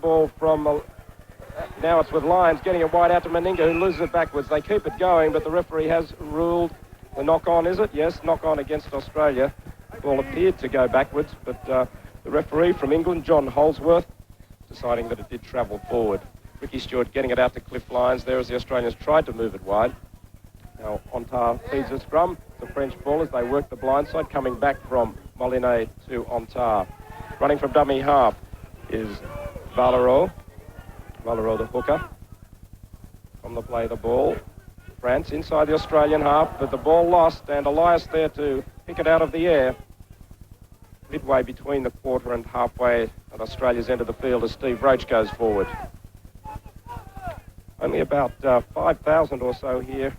Ball from now it's with Lyons getting it wide out to Meninga, who loses it backwards. They keep it going, but the referee has ruled the knock-on, is it? Yes, knock-on against Australia. The ball appeared to go backwards, but the referee from England, John Holsworth, deciding that it did travel forward. Ricky Stuart getting it out to Cliff Lyons there as the Australians tried to move it wide. Now Ontar feeds a scrum. The French ball as they work the blind side, coming back from Molinet to Ontar. Running from dummy half is Valero the hooker. From the play the ball. France inside the Australian half, but the ball lost, and Elias there to pick it out of the air. Midway between the quarter and halfway at Australia's end of the field as Steve Roach goes forward. Only about 5,000 or so here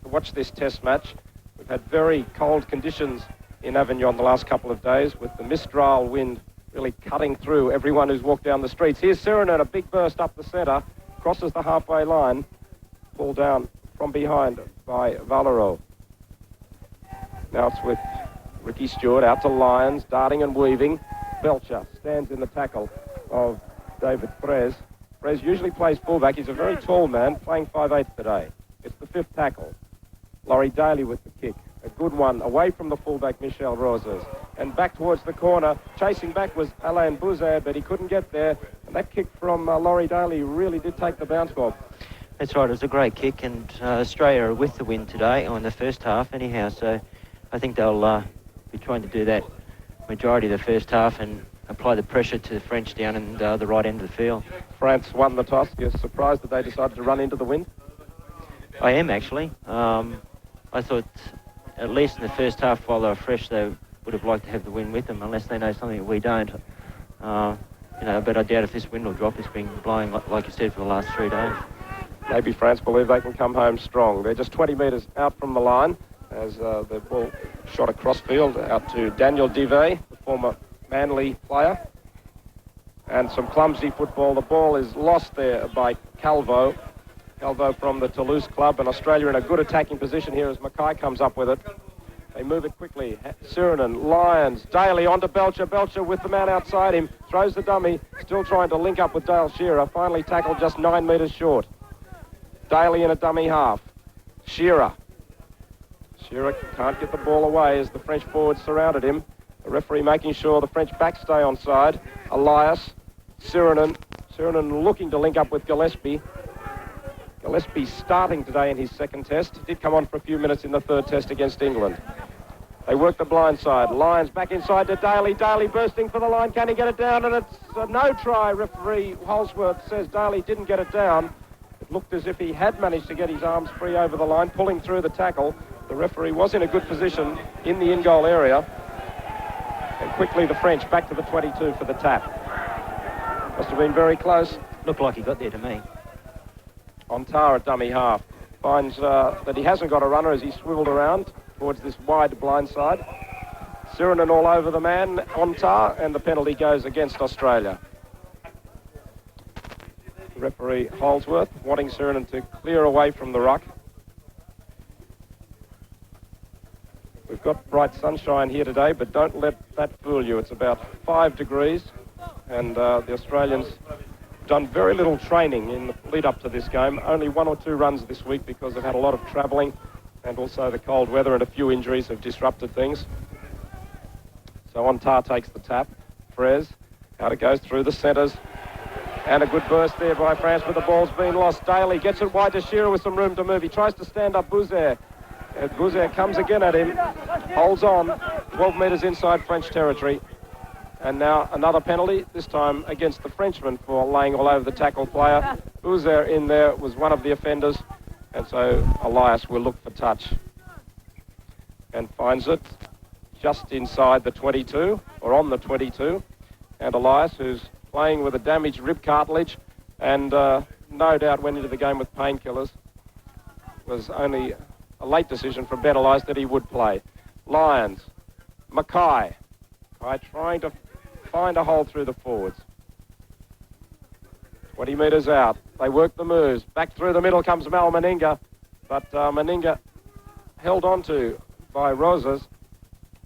to watch this test match. We've had very cold conditions in Avignon the last couple of days, with the Mistral wind really cutting through everyone who's walked down the streets. Here's Sirenen, a big burst up the centre, crosses the halfway line, pulled down from behind by Valero. Now it's with Ricky Stuart out to Lyons, darting and weaving. Belcher stands in the tackle of David Frez. Frez usually plays fullback. He's a very tall man, playing 5'8" today. It's the fifth tackle. Laurie Daly with the kick. A good one away from the fullback, Michel Roses. And back towards the corner. Chasing back was Alain Bouzard, but he couldn't get there. And that kick from Laurie Daly really did take the bounce ball. That's right, it was a great kick, and Australia are with the win today, or in the first half anyhow, so I think they'll be trying to do that majority of the first half and apply the pressure to the French down in the right end of the field. France won the toss. You're surprised that they decided to run into the wind? I am, actually. I thought, at least in the first half, while they were fresh, they would have liked to have the wind with them, unless they know something that we don't. But I doubt if this wind will drop. It's been blowing, like you said, for the last 3 days. Maybe France believe they can come home strong. They're just 20 metres out from the line as the ball shot across field out to Daniel Divet, the former Manly player. And some clumsy football. The ball is lost there by Calvo. Calvo from the Toulouse club, and Australia in a good attacking position here as Mackay comes up with it. They move it quickly. Sirenen, Lyons, Daly onto Belcher. Belcher with the man outside him. Throws the dummy. Still trying to link up with Dale Shearer. Finally tackled just 9 metres short. Daly in a dummy half. Shearer can't get the ball away as the French forwards surrounded him. The referee making sure the French backs stay onside. Elias, Sirenen looking to link up with Gillespie. Gillespie starting today in his second test. He did come on for a few minutes in the third test against England. They work the blind side. Lyons back inside to Daly. Daly bursting for the line. Can he get it down? And it's a no try. Referee Holsworth says Daly didn't get it down. It looked as if he had managed to get his arms free over the line, pulling through the tackle. The referee was in a good position in the in-goal area. And quickly the French back to the 22 for the tap. Must have been very close. Looked like he got there to me. Ontar at dummy half. Finds that he hasn't got a runner as he swiveled around towards this wide blind side. Sirenen all over the man, Ontar, and the penalty goes against Australia. Referee Holsworth wanting Sirenen to clear away from the ruck. We've got bright sunshine here today, but don't let that fool you. It's about 5 degrees, and the Australians done very little training in the lead up to this game. Only 1 or 2 runs this week because they've had a lot of travelling, and also the cold weather and a few injuries have disrupted things. So Ontar takes the tap. Frez, out it goes through the centres. And a good burst there by France, but the ball's been lost. Daly gets it wide to Shearer with some room to move. He tries to stand up Bouzard. Bouzard comes again at him, holds on, 12 metres inside French territory. And now another penalty, this time against the Frenchman for laying all over the tackle player. Bouzard in there was one of the offenders, and so Elias will look for touch. And finds it just inside the 22, or on the 22. And Elias, who's playing with a damaged rib cartilage and no doubt went into the game with painkillers, was only a late decision from Ben Elias that he would play. Lyons, Mackay trying to find a hole through the forwards. 20 metres out. They work the moves. Back through the middle comes Mal Meninga, but Meninga held on to by Roses.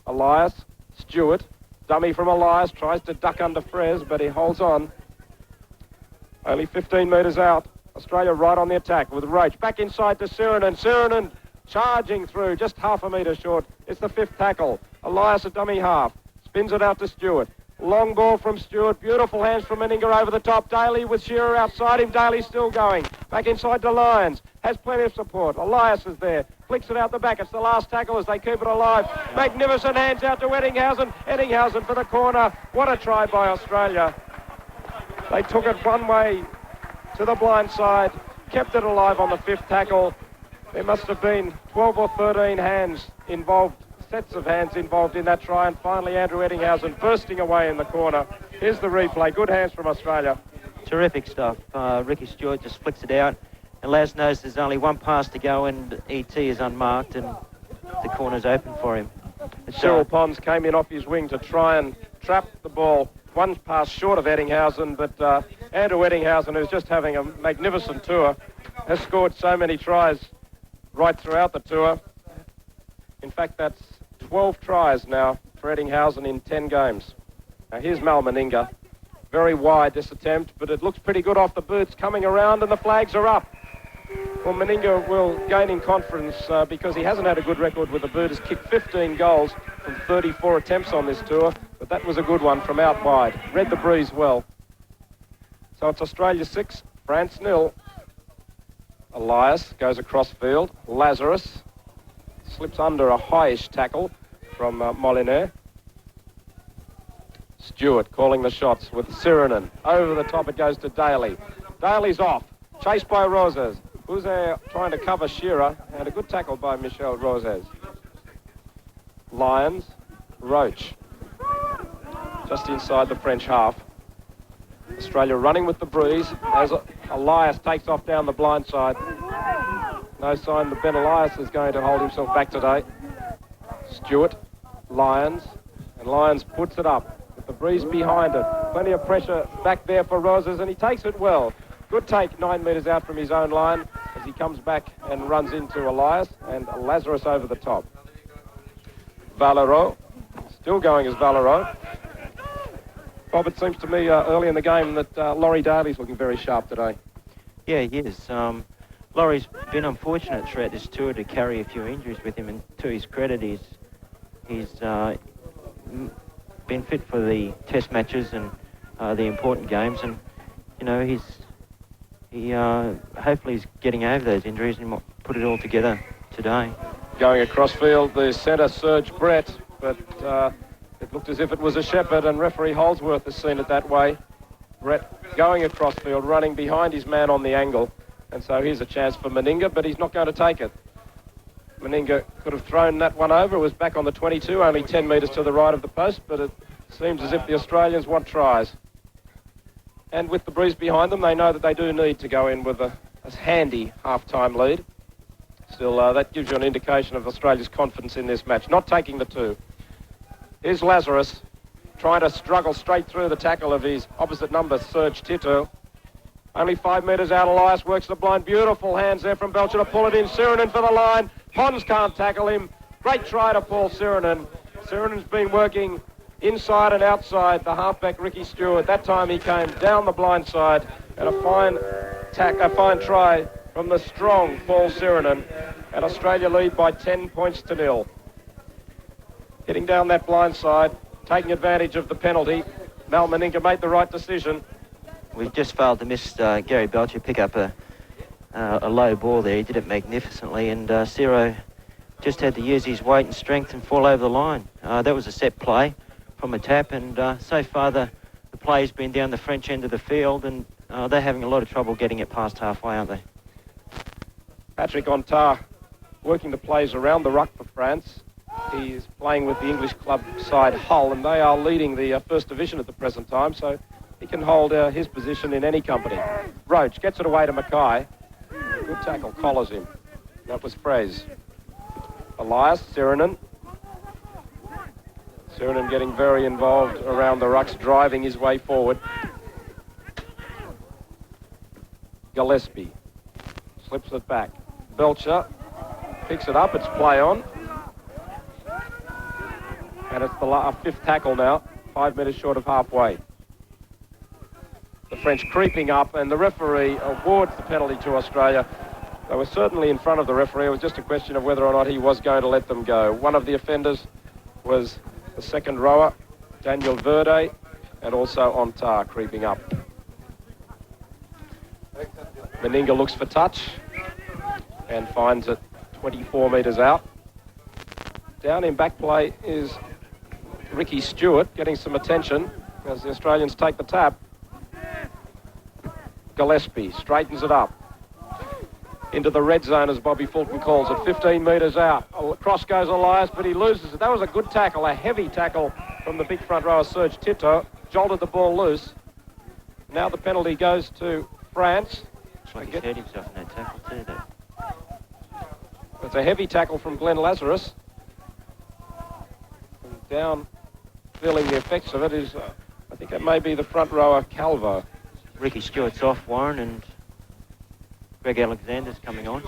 Elias, Stuart, dummy from Elias, tries to duck under Frez, but he holds on. Only 15 metres out. Australia right on the attack with Roach. Back inside to Sirinen. Sirinen charging through, just half a metre short. It's the fifth tackle. Elias a dummy half. Spins it out to Stuart. Long ball from Stuart. Beautiful hands from Meninga over the top. Daly with Shearer outside him. Daly still going. Back inside to Lyons. Has plenty of support. Elias is there. Flicks it out the back. It's the last tackle as they keep it alive. Magnificent hands out to Eddinghausen. Eddinghausen for the corner. What a try by Australia. They took it one way to the blind side. Kept it alive on the fifth tackle. There must have been 12 or 13 hands involved. Sets of hands involved in that try, and finally Andrew Eddinghausen bursting away in the corner. Here's the replay. Good hands from Australia. Terrific stuff. Ricky Stuart just flicks it out, and Laz knows there's only one pass to go, and ET is unmarked, and the corner's open for him. Cyril Pons came in off his wing to try and trap the ball. One pass short of Eddinghausen, but Andrew Eddinghausen, who's just having a magnificent tour, has scored so many tries right throughout the tour. In fact, that's 12 tries now for Eddinghausen in 10 games. Now here's Mal Meninga. Very wide this attempt, but it looks pretty good off the boots. Coming around and the flags are up. Well, Meninga will gain in confidence because he hasn't had a good record with the boot. He's kicked 15 goals from 34 attempts on this tour, but that was a good one from out wide. Read the breeze well. So it's Australia 6, France 0. Elias goes across field. Lazarus slips under a highish tackle from Molyneux. Stewart calling the shots with Sirinen. Over the top it goes to Daly. Daly's off. Chased by Roses. Bouzer trying to cover Shearer, and a good tackle by Michel Roses. Lyons, Roach. Just inside the French half. Australia running with the breeze as Elias takes off down the blind side. No sign that Ben Elias is going to hold himself back today. Stewart, Lyons, and Lyons puts it up with the breeze behind it. Plenty of pressure back there for Roses, and he takes it well. Good take 9 metres out from his own line as he comes back and runs into Elias and Lazarus over the top. Valero, still going as Valero. Bob, it seems to me early in the game that Laurie Daly's looking very sharp today. Yeah, he is. Laurie's been unfortunate throughout this tour to carry a few injuries with him, and to his credit, he's been fit for the test matches and the important games, and you know he hopefully is getting over those injuries and might put it all together today. Going across field, the centre Serge Brett, but it looked as if it was a Shepherd, and referee Holdsworth has seen it that way. Brett going across field, running behind his man on the angle. And so here's a chance for Meninga, but he's not going to take it. Meninga could have thrown that one over. It was back on the 22, only 10 metres to the right of the post, but it seems as if the Australians want tries. And with the breeze behind them, they know that they do need to go in with a handy half-time lead. Still, that gives you an indication of Australia's confidence in this match. Not taking the two. Here's Lazarus, trying to struggle straight through the tackle of his opposite number, Serge Tito. Only 5 metres out, Elias works the blind. Beautiful hands there from Belcher to pull it in. Sirinen for the line. Pons can't tackle him. Great try to Paul Sirinen. Sirinen's been working inside and outside the halfback Ricky Stuart. That time he came down the blind side, and a fine try from the strong Paul Sirinen. And Australia lead by 10 points to 0. Hitting down that blind side, taking advantage of the penalty. Mal Meninga made the right decision. We've just failed to miss Gary Belcher pick up a low ball there. He did it magnificently, and Ciro just had to use his weight and strength and fall over the line. That was a set play from a tap, and so far the play's been down the French end of the field, and they're having a lot of trouble getting it past halfway, aren't they? Patrick Ontard working the plays around the ruck for France. He is playing with the English club side Hull, and they are leading the First Division at the present time, so he can hold his position in any company. Roach gets it away to Mackay. Good tackle, collars him. That was Fraze. Elias, Sirinen. Sirinen getting very involved around the rucks, driving his way forward. Gillespie slips it back. Belcher picks it up. It's play on. And it's the fifth tackle now, 5 metres short of halfway. The French creeping up, and the referee awards the penalty to Australia. They were certainly in front of the referee. It was just a question of whether or not he was going to let them go. One of the offenders was the second rower, Daniel Verde, and also Ontar creeping up. Meninga looks for touch and finds it 24 metres out. Down in back play is Ricky Stuart getting some attention as the Australians take the tap. Gillespie straightens it up into the red zone, as Bobby Fulton calls it, 15 metres out. Across goes Elias, but he loses it. That was a good tackle, a heavy tackle from the big front rower, Serge Tito. Jolted the ball loose. Now the penalty goes to France. Looks like he hurt himself in that tackle too, though. It's a heavy tackle from Glenn Lazarus. And down, feeling the effects of it is, I think it may be the front rower, Calvo. Ricky Stuart's off, Warren, and Greg Alexander's coming on.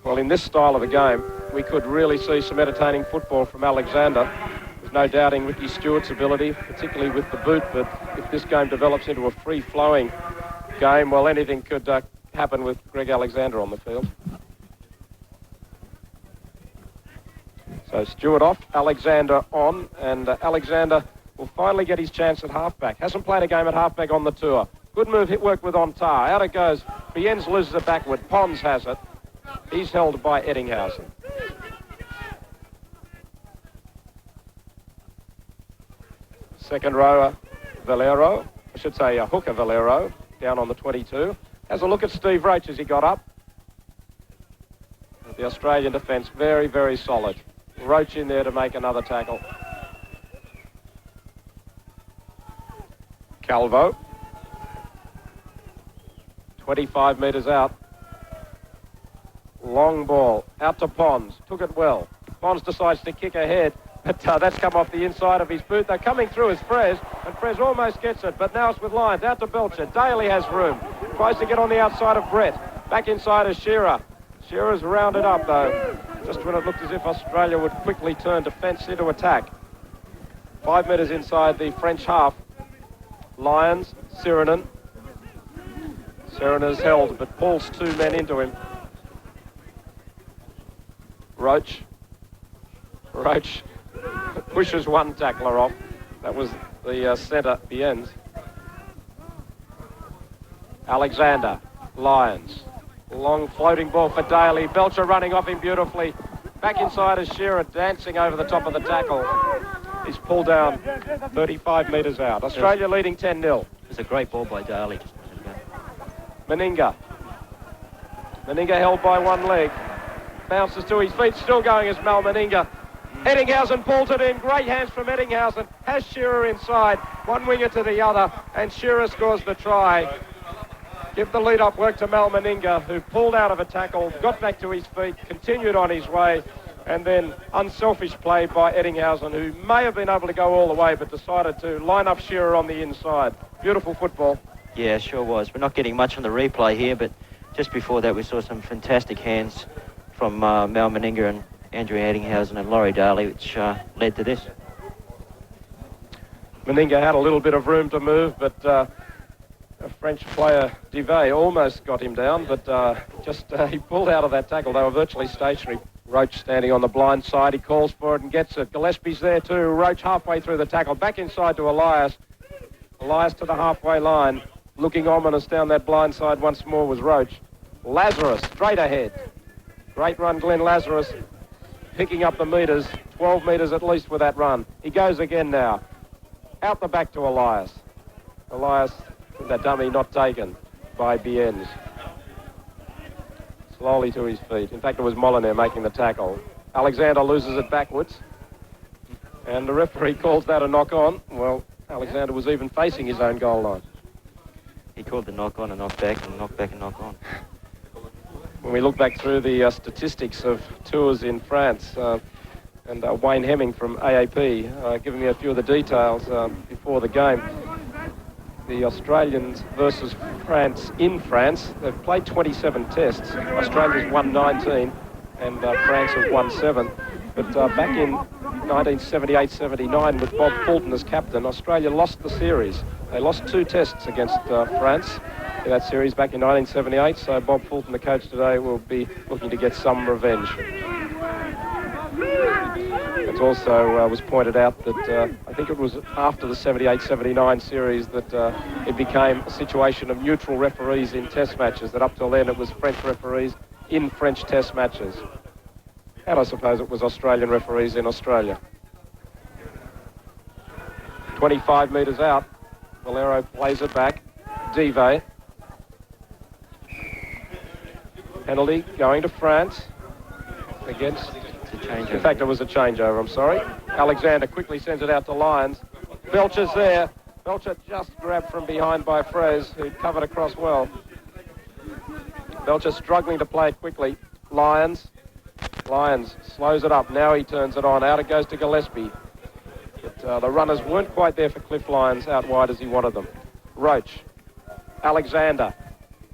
Well, in this style of the game, we could really see some entertaining football from Alexander. There's no doubting Ricky Stuart's ability, particularly with the boot, but if this game develops into a free-flowing game, well, anything could happen with Greg Alexander on the field. So Stuart off, Alexander on, and Alexander will finally get his chance at halfback. Hasn't played a game at halfback on the tour. Good move, hit work with Ontar. Out it goes. Bienz loses it backward. Pons has it. He's held by Eddinghausen. Second rower, Valero. I should say hooker Valero, down on the 22. Has a look at Steve Roach as he got up. The Australian defence very, very solid. Roach in there to make another tackle. Calvo. 25 metres out. Long ball. Out to Pons. Took it well. Pons decides to kick ahead, but that's come off the inside of his boot. They're coming through as Frez, and Frez almost gets it, but now it's with Lyons. Out to Belcher. Daly has room. Tries to get on the outside of Brett. Back inside is Shearer. Shearer's rounded up, though, just when it looked as if Australia would quickly turn defence into attack. 5 metres inside the French half. Lyons, Sirenen. Serena's held, but pulls two men into him. Roach pushes one tackler off. That was the centre, Bienz. Alexander, Lyons. Long floating ball for Daly. Belcher running off him beautifully. Back inside is Shearer dancing over the top of the tackle. He's pulled down 35 metres out. Australia leading 10-0. It's a great ball by Daly. Meninga held by one leg. Bounces to his feet, still going as Mal Meninga. Eddinghausen pulls it in. Great hands from Eddinghausen. Has Shearer inside. One winger to the other, and Shearer scores the try. Give the lead-up work to Mal Meninga, who pulled out of a tackle, got back to his feet, continued on his way, and then unselfish play by Eddinghausen, who may have been able to go all the way, but decided to line up Shearer on the inside. Beautiful football. Yeah, sure was. We're not getting much on the replay here, but just before that we saw some fantastic hands from Mal Meninga and Andrew Eddinghausen and Laurie Daly, which led to this. Meninga had a little bit of room to move, but a French player, Divet, almost got him down, but he pulled out of that tackle. They were virtually stationary. Roach standing on the blind side. He calls for it and gets it. Gillespie's there too. Roach halfway through the tackle. Back inside to Elias. Elias to the halfway line. Looking ominous down that blind side once more was Roach. Lazarus straight ahead. Great run, Glenn Lazarus. Picking up the metres. 12 metres at least with that run. He goes again now. Out the back to Elias. Elias, with that dummy not taken by Bienz. Slowly to his feet. In fact, it was Molyneux making the tackle. Alexander loses it backwards. And the referee calls that a knock-on. Well, Alexander was even facing his own goal line. He called the knock-on, a knock-back, and knock-back, and knock-on. When we look back through the statistics of tours in France, and Wayne Hemming from AAP giving me a few of the details before the game. the Australians versus France in France. They've played 27 tests. Australia's won 19 and France have won 7. But back in 1978-79 with Bob Fulton as captain, Australia lost the series. They lost 2 tests against France in that series back in 1978, so Bob Fulton, the coach today, will be looking to get some revenge. It also was pointed out that I think it was after the 78-79 series that it became a situation of neutral referees in test matches, that up till then it was French referees in French test matches. And I suppose it was Australian referees in Australia. 25 metres out, Valero plays it back. Dive. Penalty going to France against... In fact, it was a changeover, I'm sorry. Alexander quickly sends it out to Lyons. Belcher's there. Belcher just grabbed from behind by Frez, who covered across well. Belcher struggling to play it quickly. Lyons slows it up. Now he turns it on. Out it goes to Gillespie. But the runners weren't quite there for Cliff Lyons out wide as he wanted them. Roach. Alexander.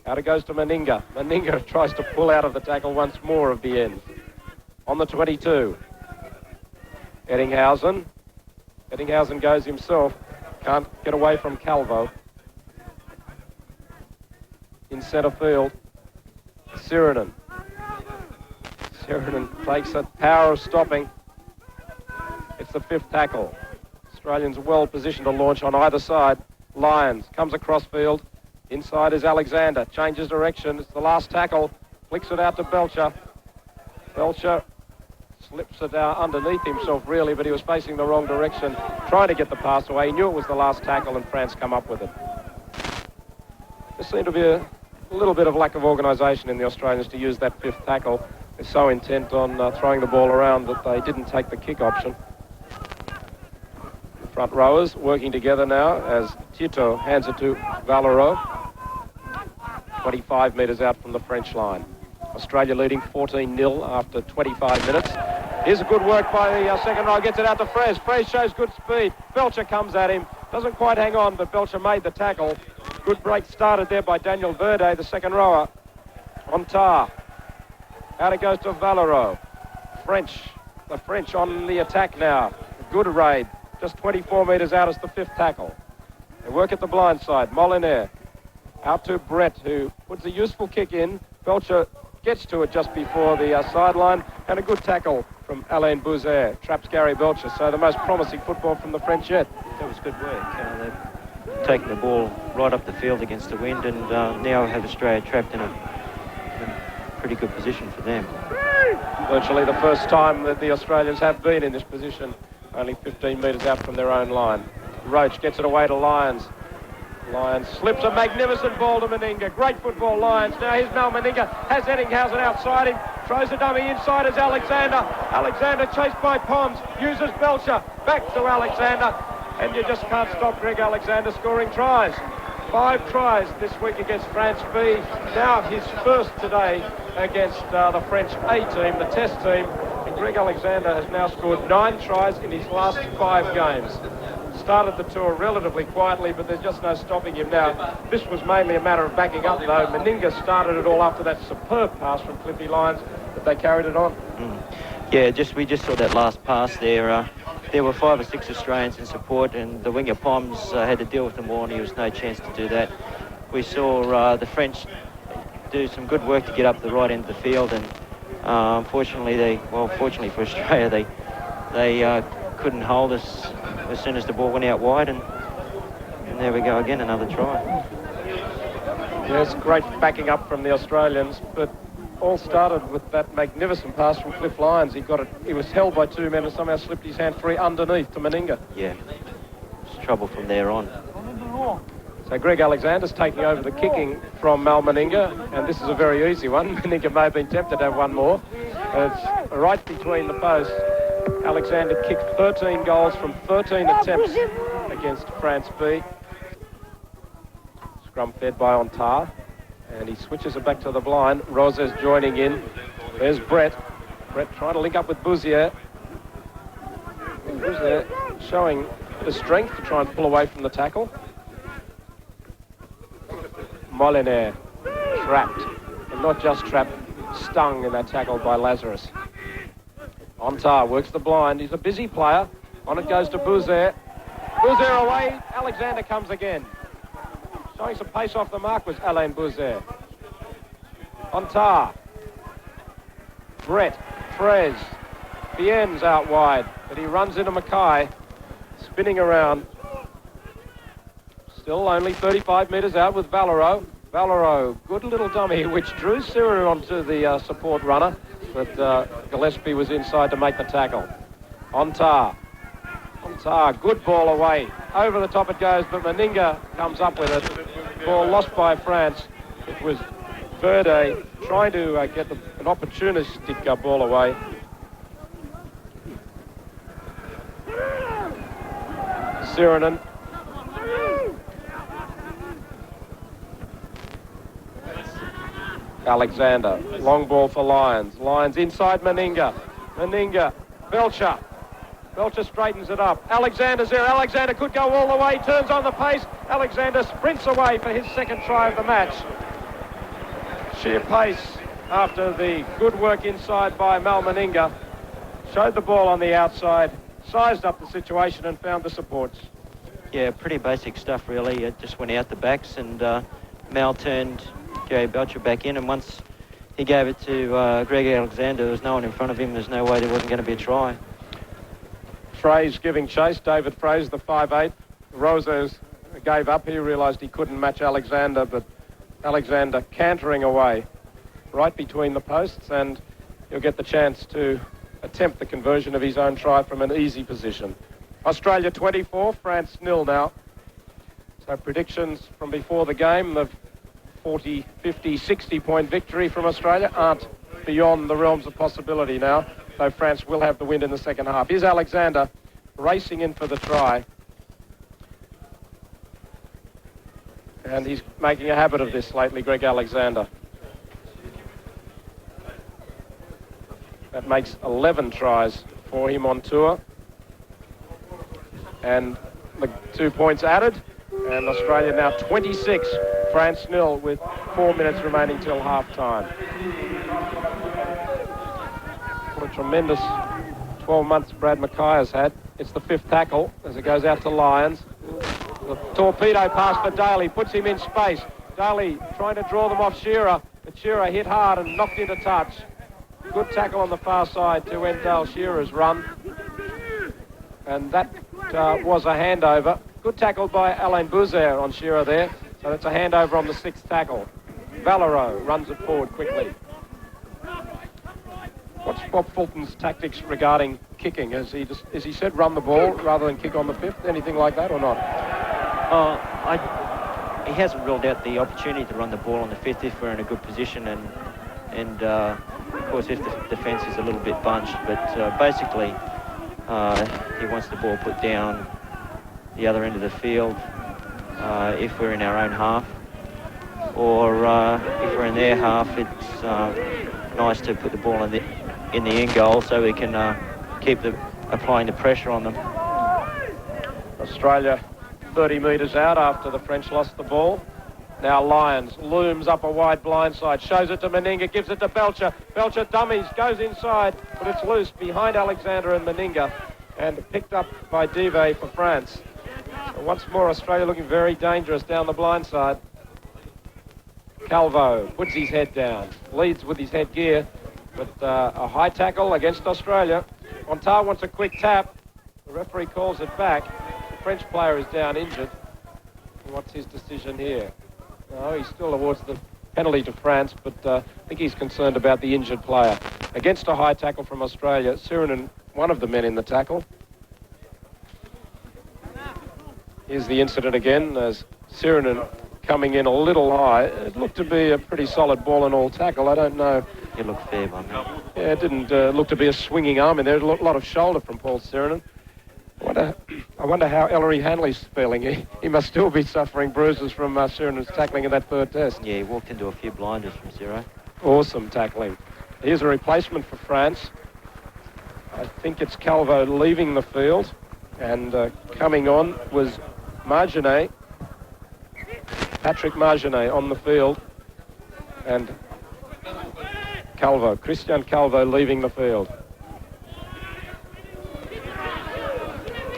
Out it goes to Meninga. Meninga tries to pull out of the tackle once more of the end. On the 22. Eddinghausen. Eddinghausen goes himself. Can't get away from Calvo. In centre field. Sirinen. Sirinen takes a power of stopping. It's the 5th tackle. Australians well positioned to launch on either side. Lyons comes across field. Inside is Alexander. Changes direction. It's the last tackle. Flicks it out to Belcher. Belcher slips it out underneath himself, really, but he was facing the wrong direction, trying to get the pass away. He knew it was the last tackle, and France come up with it. There seemed to be a little bit of lack of organisation in the Australians to use that 5th tackle. They're so intent on throwing the ball around that they didn't take the kick option. The front rowers working together now as Tito hands it to Valero. 25 metres out from the French line. Australia leading 14-0 after 25 minutes. Here's a good work by the second row. Gets it out to Frez. Frez shows good speed. Belcher comes at him. Doesn't quite hang on, but Belcher made the tackle. Good break started there by Daniel Verde, the second rower. On tar. Out it goes to Valero. The French on the attack now. A good raid. Just 24 metres out is the 5th tackle. They work at the blind side. Molinaire. Out to Brett, who puts a useful kick in. Belcher gets to it just before the sideline, and a good tackle from Alain Bouzet. Traps Gary Belcher, so the most promising football from the French yet. That was good work. They've taken the ball right up the field against the wind, and now have Australia trapped in a pretty good position for them. Virtually the first time that the Australians have been in this position, only 15 metres out from their own line. Roach gets it away to Lyons. Lyons slips a magnificent ball to Meninga. Great football, Lyons. Now here's Mal Meninga. Has Eddinghausen outside him. Throws the dummy inside as Alexander. Alexander chased by Pons. Uses Belcher. Back to Alexander. And you just can't stop Greg Alexander scoring tries. 5 tries this week against France B. Now his first today against the French A team, the test team. And Greg Alexander has now scored 9 tries in his last 5 games. Started the tour relatively quietly, but there's just no stopping him now. This was mainly a matter of backing up, though. Meninga started it all after that superb pass from Cliffy Lyons, but they carried it on. Yeah, we just saw that last pass there. There were 5 or 6 Australians in support, and the winger Poms had to deal with them all, and there was no chance to do that. We saw the French do some good work to get up the right end of the field, and fortunately for Australia, they couldn't hold us as soon as the ball went out wide, and there we go again, another try. Yes, great backing up from the Australians, but all started with that magnificent pass from Cliff Lyons. He was held by 2 men and somehow slipped his hand free underneath to Meninga. Yeah, it's trouble from there on. So Greg Alexander's taking over the kicking from Mal Meninga, and this is a very easy one. Meninga may have been tempted to have one more. It's right between the posts. Alexander kicked 13 goals from 13 attempts against France B. Scrum fed by Ontar, and he switches it back to the blind. Roses joining in. There's Brett. Brett trying to link up with Bouzier. Bouzier showing the strength to try and pull away from the tackle. Moliner trapped, and not just trapped, stung in that tackle by Lazarus. Ontar works the blind. He's a busy player. On it goes to Bouzer. Bouzer away. Alexander comes again. Showing some pace off the mark was Alain Bouzer. Ontar. Brett. Frez. Bien's out wide, but he runs into Mackay, spinning around. Still only 35 metres out with Valero. Valero, good little dummy, which drew Siru onto the support runner, but Gillespie was inside to make the tackle. Ontar. Ontar, good ball away. Over the top it goes, but Meninga comes up with it. Ball lost by France. It was Verde trying to get an opportunistic ball away. Sirinen. Alexander. Long ball for Lions. Lions inside Meninga. Meninga. Belcher. Belcher straightens it up. Alexander's there. Alexander could go all the way. Turns on the pace. Alexander sprints away for his second try of the match. Sheer pace after the good work inside by Mal Meninga. Showed the ball on the outside. Sized up the situation and found the supports. Yeah, pretty basic stuff really. It just went out the backs and Mal turned Gary Belcher back in, and once he gave it to Greg Alexander, there was no one in front of him. There's no way there wasn't going to be a try. Fraze giving chase. David Fraze, the 5'8". Roses gave up. He realised he couldn't match Alexander, but Alexander cantering away right between the posts, and he'll get the chance to attempt the conversion of his own try from an easy position. Australia 24, France 0 now. So predictions from before the game of 40, 50, 60-point victory from Australia aren't beyond the realms of possibility now, though France will have the win in the second half. Here's Alexander racing in for the try. And he's making a habit of this lately, Greg Alexander. That makes 11 tries for him on tour. And the 2 points added. And Australia now 26, France 0 with 4 minutes remaining till half-time. What a tremendous 12 months Brad Mackay has had. It's the 5th tackle as it goes out to Lyons. The torpedo pass for Daly, puts him in space. Daly trying to draw them off Shearer, but Shearer hit hard and knocked into touch. Good tackle on the far side to end Dale Shearer's run. And that was a handover. Good tackle by Alain Bouzer on Shearer there. So it's a handover on the 6th tackle. Valero runs it forward quickly. What's Bob Fulton's tactics regarding kicking? Has he said run the ball rather than kick on the 5th? Anything like that or not? He hasn't ruled out the opportunity to run the ball on the 5th if we're in a good position, and of course if the defence is a little bit bunched, but basically he wants the ball put down the other end of the field if we're in our own half, or if we're in their half, it's nice to put the ball in the end goal so we can keep applying the pressure on them. Australia 30 metres out after the French lost the ball. Now Lyons looms up a wide blindside, shows it to Meninga, gives it to Belcher. Belcher dummies, goes inside, but it's loose behind Alexander and Meninga, and picked up by Dive for France. And once more, Australia looking very dangerous down the blindside. Calvo puts his head down, leads with his headgear, but a high tackle against Australia. Ontar wants a quick tap. The referee calls it back. The French player is down injured. What's his decision here? No, he still awards the penalty to France, but I think he's concerned about the injured player. Against a high tackle from Australia, Sirinen, one of the men in the tackle. Here's the incident again as Sirinen coming in a little high. It looked to be a pretty solid ball and all tackle. I don't know. It looked fair by me. Yeah, it didn't look to be a swinging arm in there. A lot of shoulder from Paul Sirinen. I wonder how Ellery Hanley's feeling. He must still be suffering bruises from Sirenen's tackling in that 3rd test. Yeah, he walked into a few blinders from Zero. Awesome tackling. Here's a replacement for France. I think it's Calvo leaving the field, and coming on was Marginet. Patrick Margenet on the field, and Calvo, Christian Calvo, leaving the field.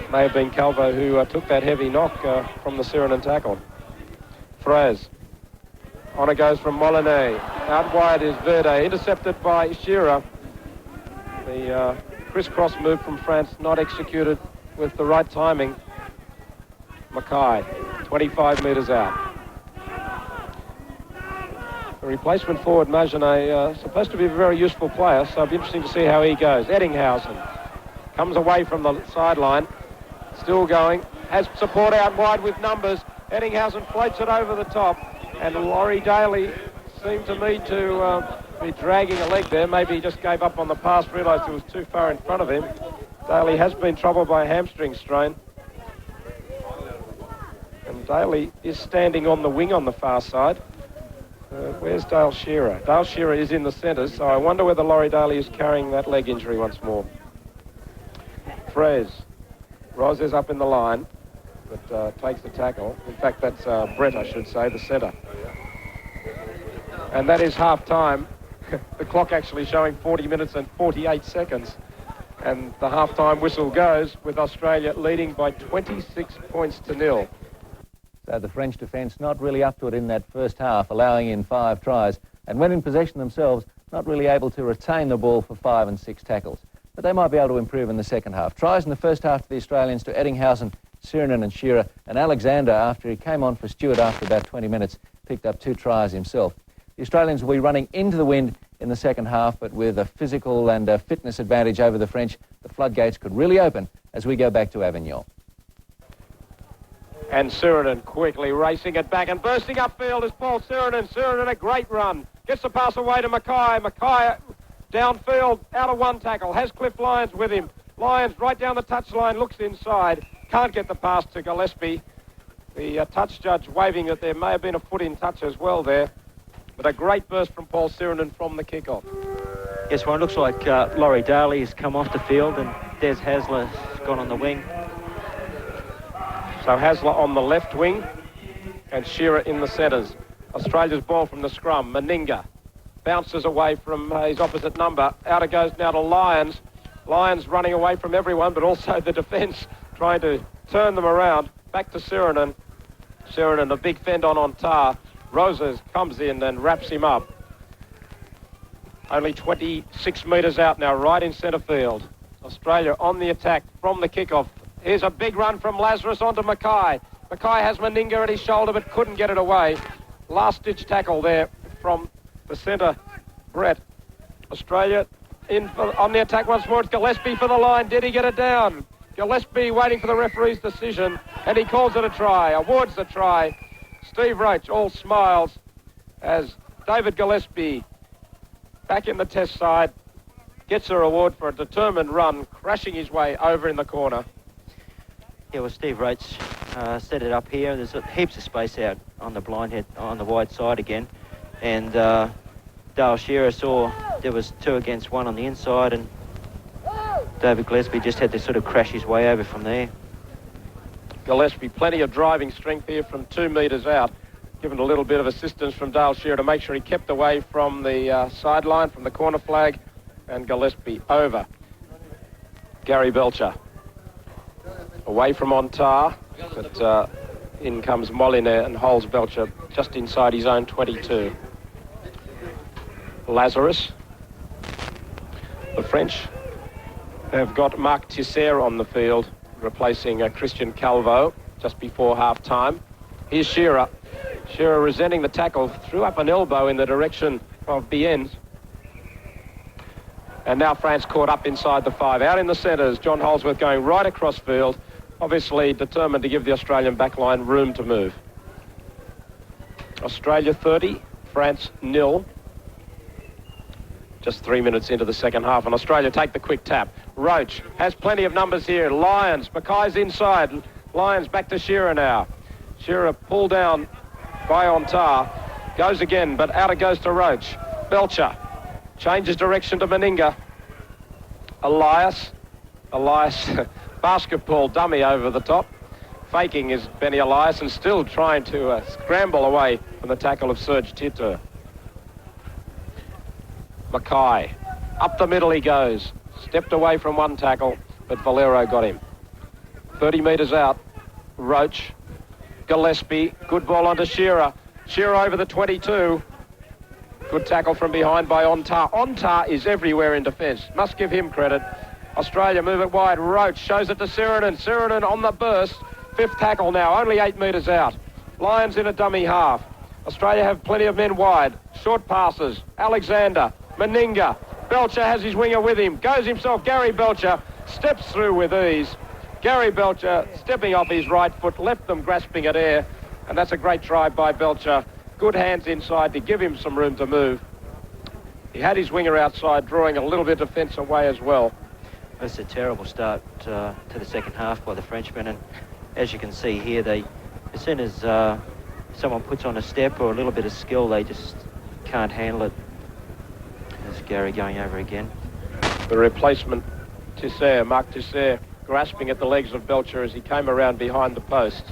May have been Calvo who took that heavy knock from the Sirenen tackle. Fraz. On it goes from Molinet. Out wide is Verde, intercepted by Shearer. The crisscross move from France not executed with the right timing. Mackay, 25 metres out. The replacement forward, Margenet, supposed to be a very useful player, so it'll be interesting to see how he goes. Eddinghausen comes away from the sideline, still going, has support out wide with numbers. Eddinghausen floats it over the top, and Laurie Daly seemed to me to be dragging a leg there. Maybe he just gave up on the pass, realised it was too far in front of him. Daly has been troubled by a hamstring strain. And Daly is standing on the wing on the far side. Where's Dale Shearer? Dale Shearer is in the centre, so I wonder whether Laurie Daly is carrying that leg injury once more. Frez. Roz is up in the line, but takes the tackle. In fact, that's Brett, I should say, the centre. And that is half-time. The clock actually showing 40 minutes and 48 seconds. And the half-time whistle goes with Australia leading by 26 points to 0. So the French defence not really up to it in that first half, allowing in 5 tries, and when in possession themselves, not really able to retain the ball for 5 and 6 tackles. But they might be able to improve in the second half. Tries in the first half to the Australians to Eddinghausen, Sirenen and Shearer, and Alexander, after he came on for Stuart after about 20 minutes, picked up 2 tries himself. The Australians will be running into the wind in the second half, but with a physical and a fitness advantage over the French, the floodgates could really open as we go back to Avignon. And Sirenen quickly racing it back and bursting upfield is Paul Sirenen. Sirenen, a great run. Gets the pass away to Mackay. Mackay downfield, out of one tackle. Has Cliff Lyons with him. Lyons right down the touchline, looks inside. Can't get the pass to Gillespie. The touch judge waving that there may have been a foot in touch as well there. But a great burst from Paul Sirenen from the kickoff. Yes, well, it looks like Laurie Daly has come off the field and Des Hasler's gone on the wing. So Hasler on the left wing and Shearer in the centres. Australia's ball from the scrum. Meninga bounces away from his opposite number. Out it goes now to Lyons. Lyons running away from everyone, but also the defence trying to turn them around. Back to Sirenen. Sirenen, a big fend on Tar. Roses comes in and wraps him up. Only 26 metres out now, right in centre field. Australia on the attack from the kickoff. Here's a big run from Lazarus onto Mackay. Mackay has Meninga at his shoulder but couldn't get it away. Last-ditch tackle there from the centre, Brett. Australia on the attack once more. It's Gillespie for the line. Did he get it down? Gillespie waiting for the referee's decision, and he calls it a try, awards the try. Steve Roach all smiles as David Gillespie, back in the test side, gets a reward for a determined run, crashing his way over in the corner. Yeah, well, Steve Roach set it up here. There's heaps of space out on the blind head, on the wide side again. And Dale Shearer saw there was 2 against 1 on the inside, and David Gillespie just had to sort of crash his way over from there. Gillespie, plenty of driving strength here from 2 metres out, given a little bit of assistance from Dale Shearer to make sure he kept away from the sideline, from the corner flag, and Gillespie over. Gary Belcher. Away from Ontar, but in comes Molyneux and holds Belcher just inside his own 22. Lazarus. The French have got Marc Tisser on the field, replacing Christian Calvo just before half-time. Here's Shearer. Shearer resenting the tackle, threw up an elbow in the direction of Biennes. And now France caught up inside the 5. Out in the centres, John Holsworth going right across field, obviously determined to give the Australian backline room to move. Australia 30, France 0. Just 3 minutes into the second half, and Australia take the quick tap. Roach has plenty of numbers here. Lyons, Mackay's inside. Lyons back to Shearer now. Shearer pulled down by Ontar. Goes again, but out it goes to Roach. Belcher changes direction to Meninga. Elias, basketball dummy over the top. Faking is Benny Elias and still trying to scramble away from the tackle of Serge Tito. Mackay. Up the middle he goes. Stepped away from one tackle, but Valero got him. 30 metres out. Roach. Gillespie. Good ball onto Shearer. Shearer over the 22. Good tackle from behind by Ontar. Ontar is everywhere in defence. Must give him credit. Australia move it wide. Roach shows it to Sheridan. Sheridan on the burst. 5th tackle now, only 8 metres out. Lions in a dummy half. Australia have plenty of men wide. Short passes. Alexander. Meninga. Belcher has his winger with him. Goes himself. Gary Belcher steps through with ease. Gary Belcher stepping off his right foot, left them grasping at air. And that's a great try by Belcher. Good hands inside to give him some room to move. He had his winger outside, drawing a little bit of defence away as well. It's a terrible start to the second half by the Frenchmen, and as you can see here, as soon as someone puts on a step or a little bit of skill, they just can't handle it. There's Gary going over again. The replacement, Mark Tisser, grasping at the legs of Belcher as he came around behind the post.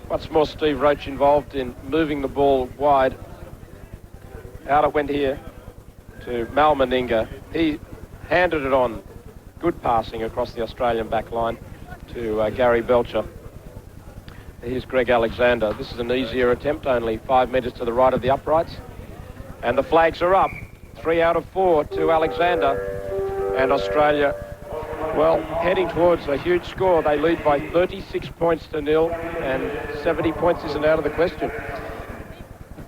What's more, Steve Roach involved in moving the ball wide. Out it went here to Mal Meninga. He handed it on. Good passing across the Australian back line to Gary Belcher. Here's Greg Alexander. This is an easier attempt, only 5 metres to the right of the uprights. And the flags are up. 3 out of 4 to Alexander. And Australia, well, heading towards a huge score. They lead by 36 points to 0, and 70 points isn't out of the question.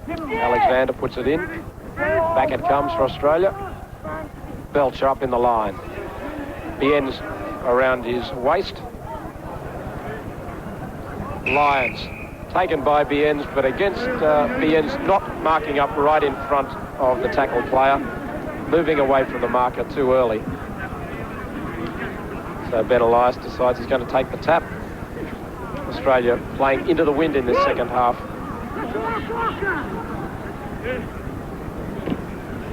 Alexander puts it in. Back it comes for Australia. Belcher up in the line. Bien's around his waist. Lions taken by Bien's, but against Bien's not marking up right in front of the tackle player, moving away from the marker too early. So Ben Elias decides he's going to take the tap. Australia playing into the wind in this second half.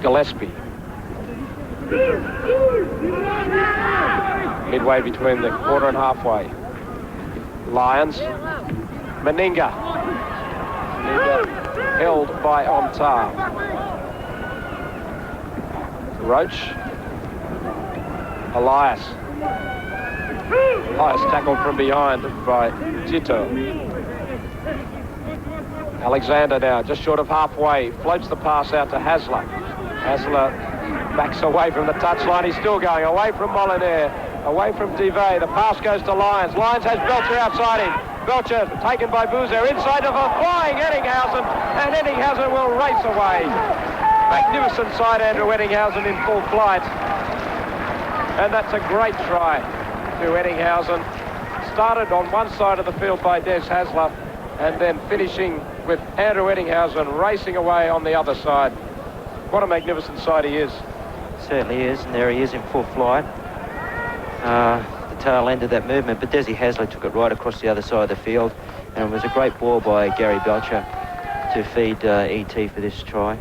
Gillespie. Midway between the quarter and halfway. Lions. Meninga. Held by Ontar. Roach. Elias. Elias tackled from behind by Tito. Alexander now just short of halfway. Floats the pass out to Hasler. Hasler backs away from the touchline. He's still going away from Molinaire. Away from Divet. The pass goes to Lyons. Lyons has Belcher outside him. Belcher taken by Boozer. Inside of a flying Ettinghausen. And Ettinghausen will race away. Magnificent side Andrew Ettinghausen in full flight. And that's a great try to Ettinghausen. Started on one side of the field by Des Hasler, and then finishing with Andrew Ettinghausen racing away on the other side. What a magnificent side he is. Certainly is, and there he is in full flight. The tail end of that movement, but Desi Hasler took it right across the other side of the field, and it was a great ball by Gary Belcher to feed E.T. for this try.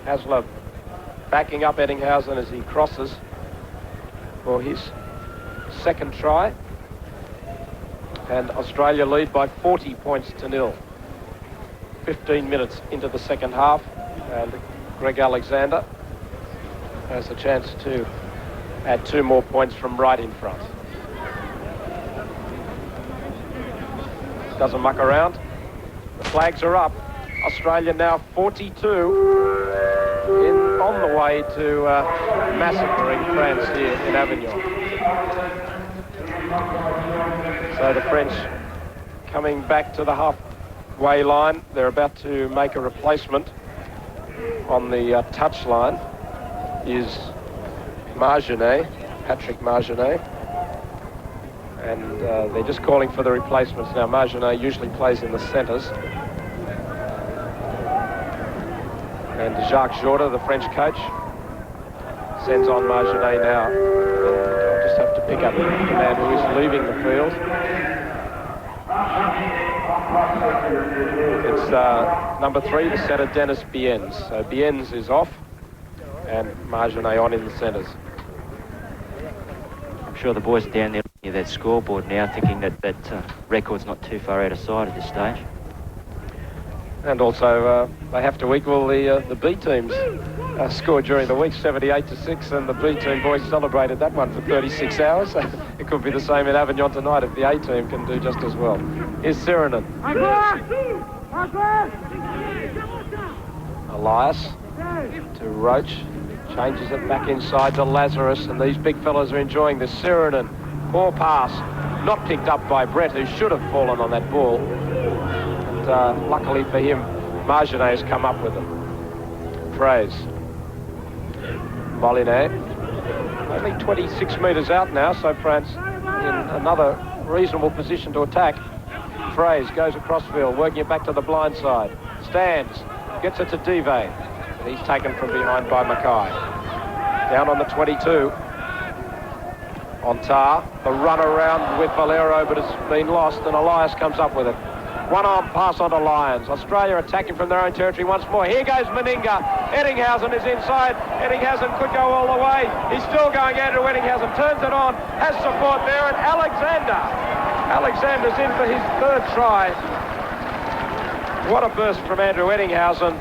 Hasler backing up Ettinghausen as he crosses for his second try. And Australia lead by 40 points to 0. 15 minutes into the second half, and Greg Alexander has a chance to add 2 more points from right in front. Doesn't muck around. The flags are up. Australia now 42 on the way to massacring France here in Avignon. So the French coming back to the halfway line. They're about to make a replacement. On the touch line is Margenet, Patrick Margenet. And they're just calling for the replacements now. Margenet usually plays in the centres. And Jacques Jourda, the French coach, sends on Margenet now. And I'll just have to pick up the man who is leaving the field. It's number 3, the setter Dennis Bienz. So Bienz is off and Margenet on in the centres. I'm sure the boys down there at that scoreboard now, thinking that record's not too far out of sight at this stage. And also, they have to equal the B team's score during the week, 78-6, and the B team boys celebrated that one for 36 hours. It could be the same in Avignon tonight if the A team can do just as well. Here's Sirinen. Elias to Roach, changes it back inside to Lazarus, and these big fellas are enjoying this. Sirinen, poor pass, not picked up by Brett, who should have fallen on that ball. And luckily for him, Marginet has come up with it. Fraze. Molinet, only 26 metres out now, so France in another reasonable position to attack. Fraze goes across field, working it back to the blind side. Stands, gets it to Dive, and he's taken from behind by Mackay. Down on the 22. On Tar, the run around with Valero, but it's been lost, and Elias comes up with it. One-arm pass onto Lyons. Australia attacking from their own territory once more. Here goes Meninga. Eddinghausen is inside. Eddinghausen could go all the way. He's still going. Andrew Eddinghausen turns it on, has support there, and Alexander's in for his third try. What a burst from Andrew Eddinghausen.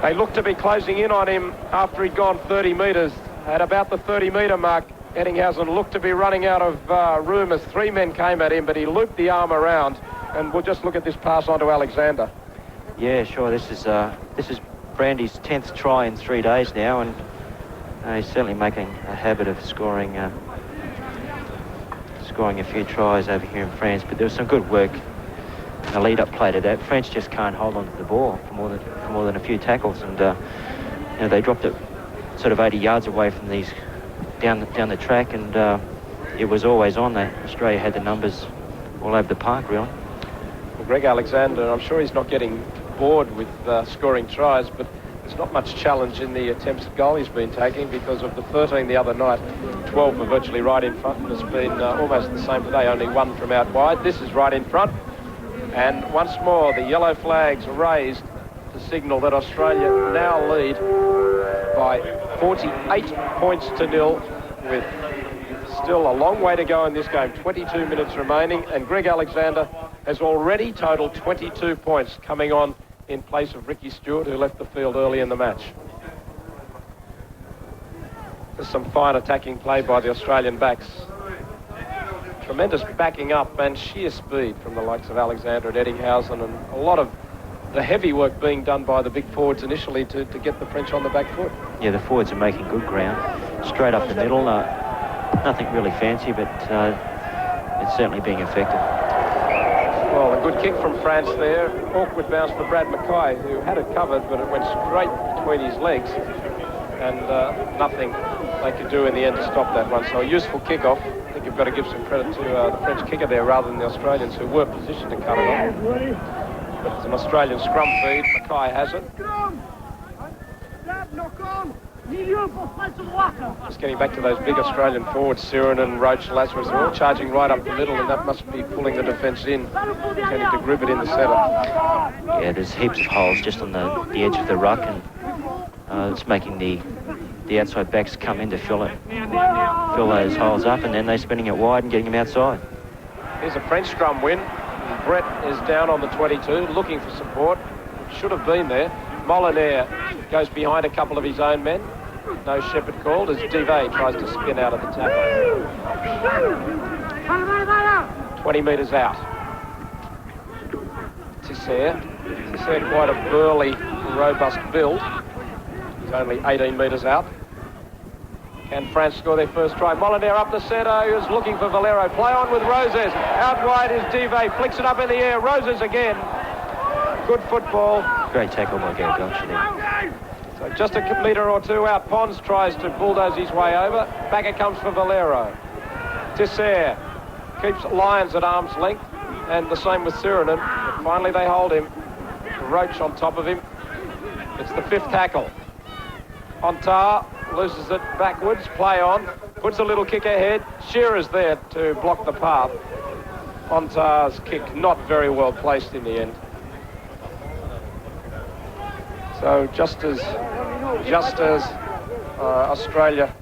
They looked to be closing in on him after he'd gone 30 metres. At about the 30-metre mark, Eddinghausen looked to be running out of room as three men came at him, but he looped the arm around. And we'll just look at this pass on to Alexander. Yeah, sure. This is Brandy's 10th try in 3 days now, and he's certainly making a habit of scoring a few tries over here in France. But there was some good work in the lead-up play to that. France just can't hold on to the ball for more than a few tackles, and they dropped it sort of 80 yards away from these down the track, and it was always on. That Australia had the numbers all over the park, really. Greg Alexander, I'm sure he's not getting bored with scoring tries, but there's not much challenge in the attempts at goal he's been taking because of the 13 the other night. 12 were virtually right in front, and it's been almost the same today, only one from out wide. This is right in front, and once more the yellow flags are raised to signal that Australia now lead by 48 points to nil, with still a long way to go in this game. 22 minutes remaining, and Greg Alexander has already totaled 22 points, coming on in place of Ricky Stuart, who left the field early in the match. There's some fine attacking play by the Australian backs. Tremendous backing up and sheer speed from the likes of Alexander and Eddinghausen, and a lot of the heavy work being done by the big forwards initially to get the French on the back foot. Yeah, the forwards are making good ground. Straight up the middle. Nothing really fancy, but it's certainly being effective. Well, a good kick from France there. Awkward bounce for Brad Mackay, who had it covered, but it went straight between his legs. And nothing they could do in the end to stop that one. So a useful kick-off. I think you've got to give some credit to the French kicker there rather than the Australians, who were positioned to cut it off. But it's an Australian scrum feed. Mackay has it. Just getting back to those big Australian forwards, Sirinen, Roach, Lazarus, they're all charging right up the middle, and that must be pulling the defence in, tending to grip it in the centre. Yeah, there's heaps of holes just on the edge of the ruck, and it's making the outside backs come in to fill those holes up, and then they're spinning it wide and getting them outside. Here's a French scrum win. Brett is down on the 22, looking for support. Should have been there. Molinaire goes behind a couple of his own men. No shepherd called as Dive tries to spin out of the tackle. 20 metres out. Tisser, quite a burly, robust build. He's only 18 metres out. Can France score their first try? Molinaire up the centre, who's looking for Valero. Play on with Roses. Out wide is Dive, flicks it up in the air. Roses again. Good football. Great tackle by Gary Gulch there. So just a metre or two out, Pons tries to bulldoze his way over. Back it comes for Valero. Tisser keeps Lyons at arm's length, and the same with Sirinen. But finally they hold him. Roach on top of him. It's the fifth tackle. Ontar loses it backwards, play on, puts a little kick ahead. Shearer's there to block the path. Ontar's kick not very well placed in the end. So just as Australia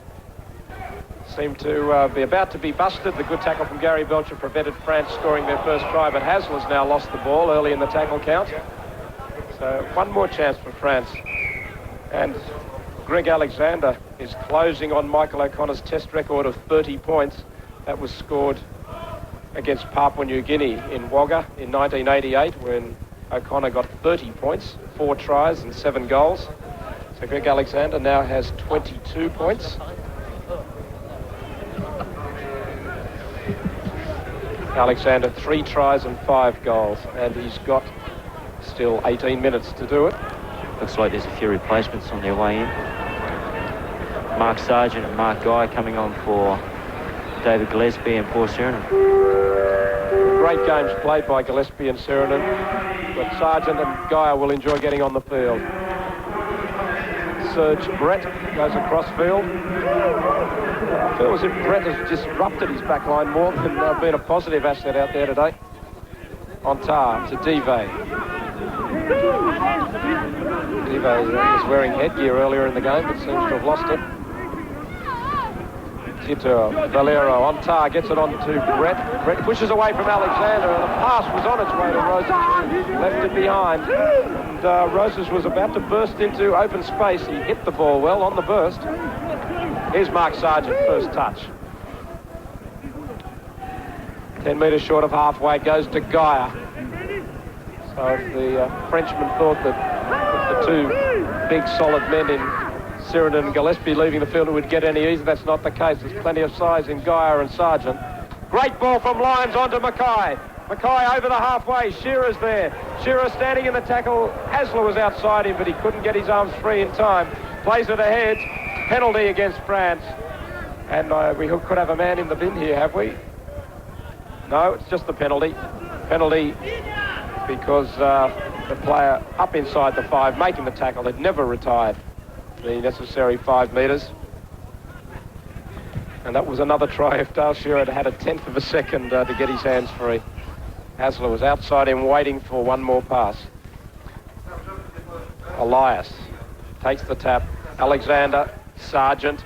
seemed to be about to be busted. The good tackle from Gary Belcher prevented France scoring their first try, but Hasler's now lost the ball early in the tackle count. So one more chance for France. And Greg Alexander is closing on Michael O'Connor's test record of 30 points. That was scored against Papua New Guinea in Wagga in 1988, when O'Connor got 30 points, 4 tries and 7 goals. So Greg Alexander now has 22 points. Alexander 3 tries and 5 goals, and he's got still 18 minutes to do it. Looks like there's a few replacements on their way in. Mark Sargent and Mark Guy coming on for David Gillespie and Paul Sirenen. Great games played by Gillespie and Sirenen, but Sargent and Guy will enjoy getting on the field. Serge Brett goes across field. I feel as if Brett has disrupted his back line more than been a positive asset out there today. On tar to Dive. Dive was wearing headgear earlier in the game, but seems to have lost it. Tito Valero on tar, gets it on to Brett. Brett pushes away from Alexander, and the pass was on its way to Roses, who left it behind. And Roses was about to burst into open space. He hit the ball well on the burst. Here's Mark Sargent, first touch. 10 metres short of halfway, goes to Gaia. So if the Frenchman thought that with the two big solid men in Sirenen and Gillespie leaving the field it would get any easier, that's not the case. There's plenty of size in Gaia and Sargent. Great ball from Lyons onto Mackay. Mackay over the halfway, Shearer's there. Shearer standing in the tackle. Hasler was outside him, but he couldn't get his arms free in time. Plays it ahead. Penalty against France. And we could have a man in the bin here, have we? No, it's just the penalty. Penalty because the player up inside the 5, making the tackle, had never retired the necessary 5 metres. And that was another try if Dale Shearer had a 1/10 of a second to get his hands free. Hasler was outside him waiting for one more pass. Elias takes the tap. Alexander, Sargent.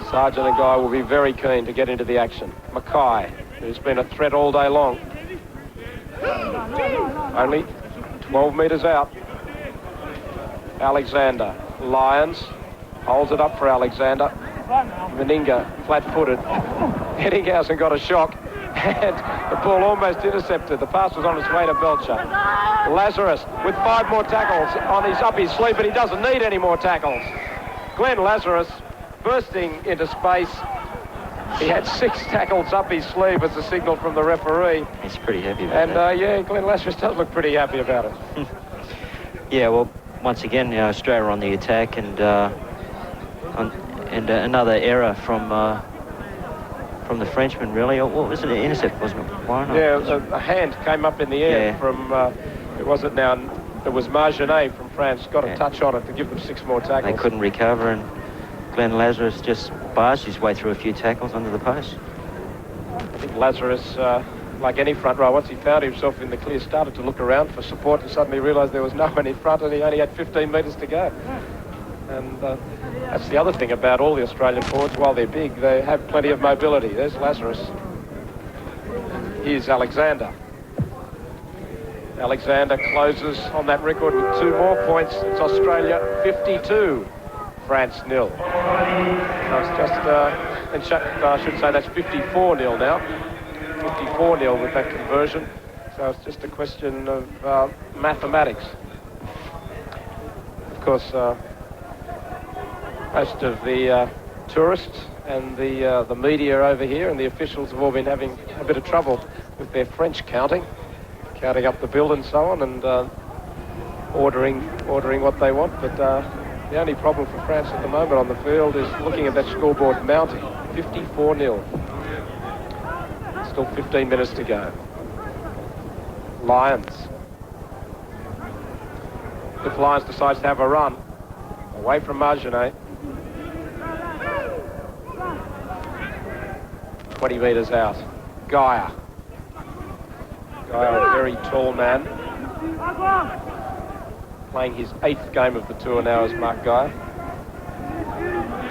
Sargent and Guy will be very keen to get into the action. Mackay, who's been a threat all day long. Only 12 metres out. Alexander, Lyons, holds it up for Alexander. Meninga, flat-footed. Eddinghausen got a shock, and the ball almost intercepted. The pass was on its way to Belcher. Lazarus with 5 more tackles up his sleeve, but he doesn't need any more tackles. Glenn Lazarus bursting into space. He had 6 tackles up his sleeve as a signal from the referee. He's pretty happy about that. And yeah, Glenn Lazarus does look pretty happy about it. Yeah, well, once again, Australia on the attack, and another error from the Frenchman, really. What was it? An intercept, wasn't it? Why not? Yeah, a hand came up in the air from, who was it now? It was Margenet from France, got a touch on it to give them 6 more tackles. They couldn't recover, and Glenn Lazarus just barged his way through a few tackles under the post. I think Lazarus, like any front row, once he found himself in the clear, started to look around for support and suddenly realised there was no one in front and he only had 15 metres to go. And that's the other thing about all the Australian forwards. While they're big, they have plenty of mobility. There's Lazarus. Here's Alexander. Alexander closes on that record with 2 more points. It's Australia 52, France 0. That's just, I should say that's 54-0 now. 54-0 with that conversion. So it's just a question of mathematics. Of course, most of the tourists and the media over here and the officials have all been having a bit of trouble with their French counting up the bill and so on, and ordering what they want. But the only problem for France at the moment on the field is looking at that scoreboard mounting. 54-0. Still 15 minutes to go. Lyons. If Lyons decides to have a run, away from Margenet. 20 metres out. Gaia. Gaia, a very tall man. Playing his 8th game of the tour now as Mark Gaia.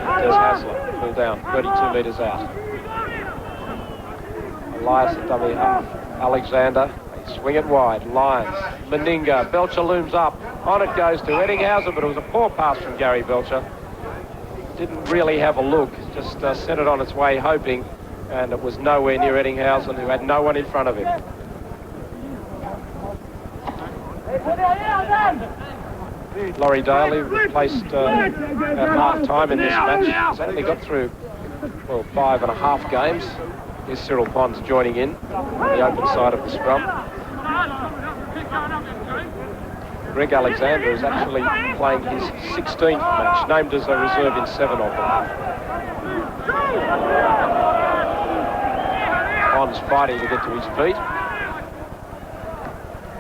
Des Hasler, pulled down, 32 metres out. Elias at dummy half. Alexander, they swing it wide. Lions, Meninga, Belcher looms up. On it goes to Eddinghausen, but it was a poor pass from Gary Belcher. Didn't really have a look, just sent it on its way hoping, and it was nowhere near Eddinghausen, who had no one in front of him. Laurie Daly replaced at half-time in this match. He's only got through, well, 5.5 games. Here's Cyril Pons joining in on the open side of the scrum. Greg Alexander is actually playing his 16th match, named as a reserve in 7 of them. Pons fighting to get to his feet.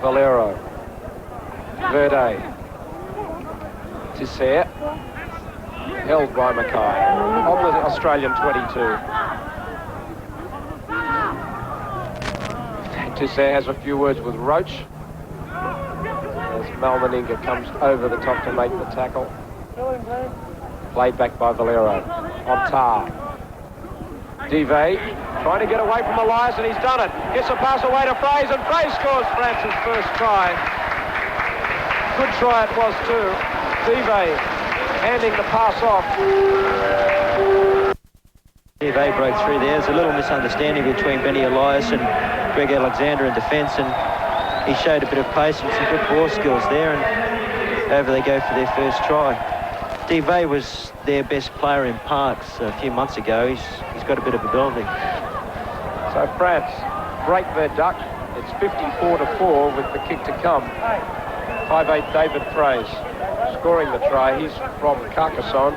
Valero. Verde. Tisser. Held by Mackay. On the Australian 22. Tisser has a few words with Roach. As Mal Meninga comes over the top to make the tackle. Played back by Valero. On Tar. Dive trying to get away from Elias, and he's done it. Gets a pass away to Fraze, and Fraze scores France's first try. Good try it was too. Dive handing the pass off. Dive broke through there. There's a little misunderstanding between Benny Elias and Greg Alexander in defence, and he showed a bit of pace and some good ball skills there, and over they go for their first try. Dive was their best player in Parks a few months ago. He's got a bit of ability. So France break their duck. It's 54-4 with the kick to come. 5'8" David Fraze scoring the try. He's from Carcassonne.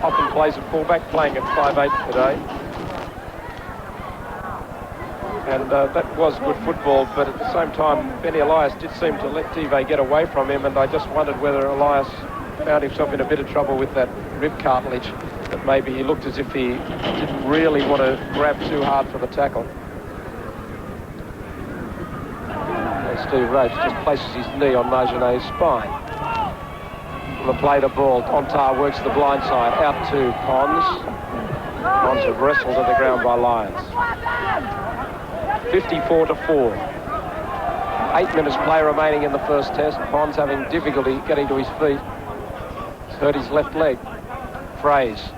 Often plays at fullback, playing at 5'8" today. And that was good football, but at the same time, Benny Elias did seem to let Dive get away from him, and I just wondered whether Elias found himself in a bit of trouble with that rib cartilage, that maybe he looked as if he didn't really want to grab too hard for the tackle. And Steve Roach just places his knee on Marginet's spine. From the play to ball, Tontar works the blind side, out to Pons. Pons have wrestled to the ground by Lions. 54-4. 8 minutes play remaining in the first test. Pons having difficulty getting to his feet. He's hurt his left leg. Fraze.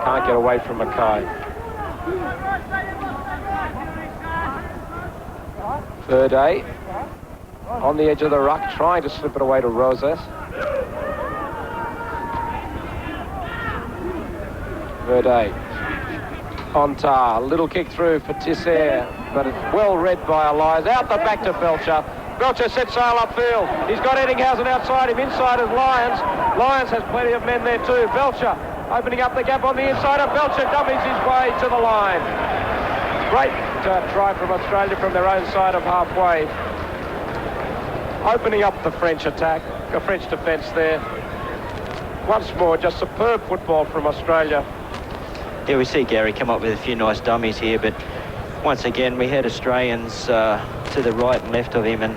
Can't get away from Mackay. Verde. On the edge of the ruck, trying to slip it away to Rosas. Verde. Ontar, little kick through for Tisser, but it's well read by Elias. Out the back to Belcher. Belcher sets sail upfield. He's got Eddinghausen outside him. Inside is Lions. Lions has plenty of men there too. Belcher opening up the gap on the inside, and Belcher dummies his way to the line. Great try from Australia from their own side of halfway. Opening up the French attack, the French defence there. Once more, just superb football from Australia. Yeah, we see Gary come up with a few nice dummies here, but once again we had Australians to the right and left of him, and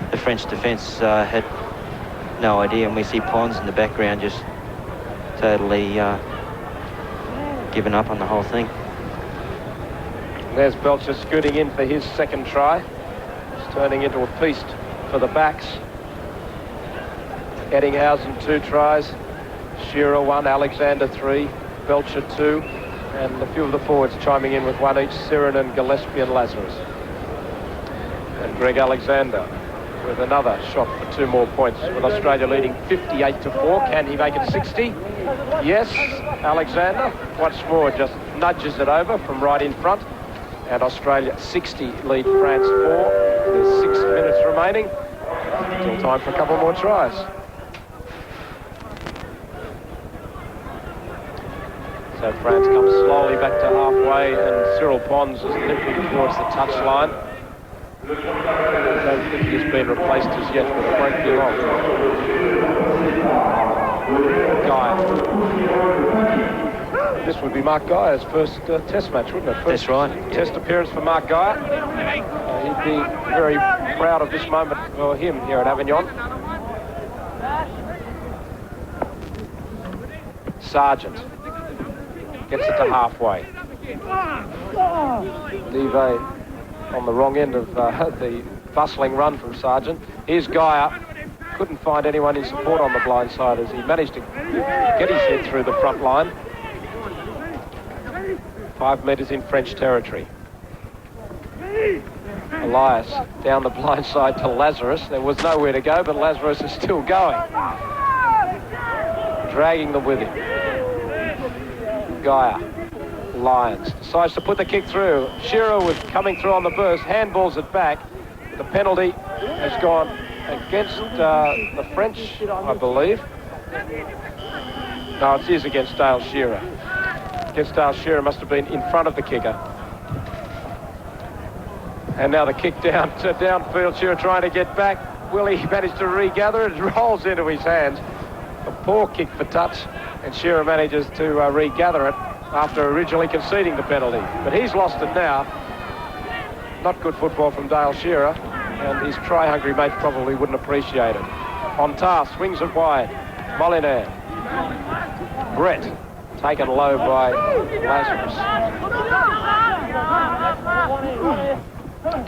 the French defence had no idea, and we see Pons in the background just totally given up on the whole thing. There's Belcher scooting in for his second try. It's turning into a feast for the backs. Eddinghausen 2 tries, Shearer 1, Alexander 3, Belcher 2. And a few of the forwards chiming in with 1 each, Siren and Gillespie and Lazarus. And Greg Alexander with another shot for 2 more points, with Australia leading 58-4. Can he make it 60? Yes, Alexander once more just nudges it over from right in front. And Australia 60 lead France 4. There's 6 minutes remaining. Still time for a couple more tries. So France comes slowly back to halfway, and Cyril Pons is limping towards the touchline. I don't think he's been replaced as yet, but it won't be long. Guy. This would be Mark Guyer's first test match, wouldn't it? That's right. Test appearance for Mark Guyer. He'd be very proud of this moment for him here at Avignon. Sargent gets it to halfway. Dive on the wrong end of the bustling run from Sargent. Here's Geyer. Couldn't find anyone in support on the blind side as he managed to get his head through the front line. 5 metres in French territory. Elias down the blind side to Lazarus. There was nowhere to go, but Lazarus is still going. Dragging them with him. Geyer. Lyons decides to put the kick through. Shearer was coming through on the burst, handballs it back. The penalty has gone against the French, I believe. No, it is against Dale Shearer. Against Dale Shearer, must have been in front of the kicker. And now the kick down to downfield. Shearer trying to get back. Will he manage to regather it? It rolls into his hands. A poor kick for touch, and Shearer manages to regather it after originally conceding the penalty. But he's lost it now. Not good football from Dale Shearer, and his try-hungry mates probably wouldn't appreciate it. On task, swings it wide. Molinaire. Brett, taken low by Lazarus.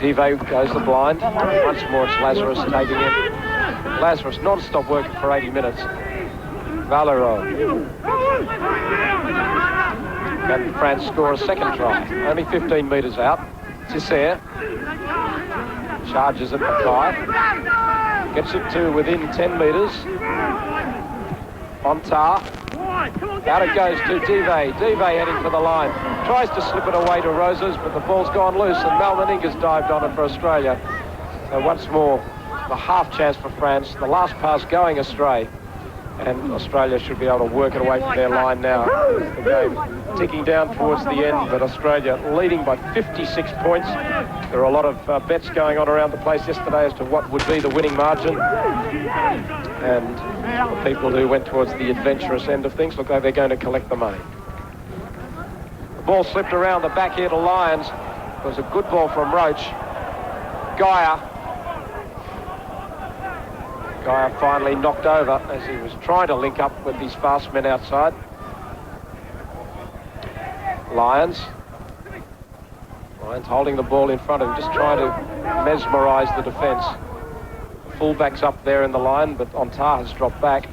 Dive goes the blind. Once more it's Lazarus taking him. Lazarus non-stop working for 80 minutes. Valero. Can France score a second try? Only 15 metres out. Tisser charges at Mackay. Gets it to within 10 metres. On tar. Out it goes to Dive. Dive heading for the line. Tries to slip it away to Roses, but the ball's gone loose and Mal Meninga's dived on it for Australia. So once more, the half chance for France. The last pass going astray. And Australia should be able to work it away from their line now. The game ticking down towards the end, but Australia leading by 56 points. There are a lot of bets going on around the place yesterday as to what would be the winning margin. And the people who went towards the adventurous end of things look like they're going to collect the money. The ball slipped around the back here to Lyons. It was a good ball from Roach. Geyer finally knocked over as he was trying to link up with these fast men outside. Lyons holding the ball in front of him, just trying to mesmerise the defence. Fullback's up there in the line, but Ontar has dropped back.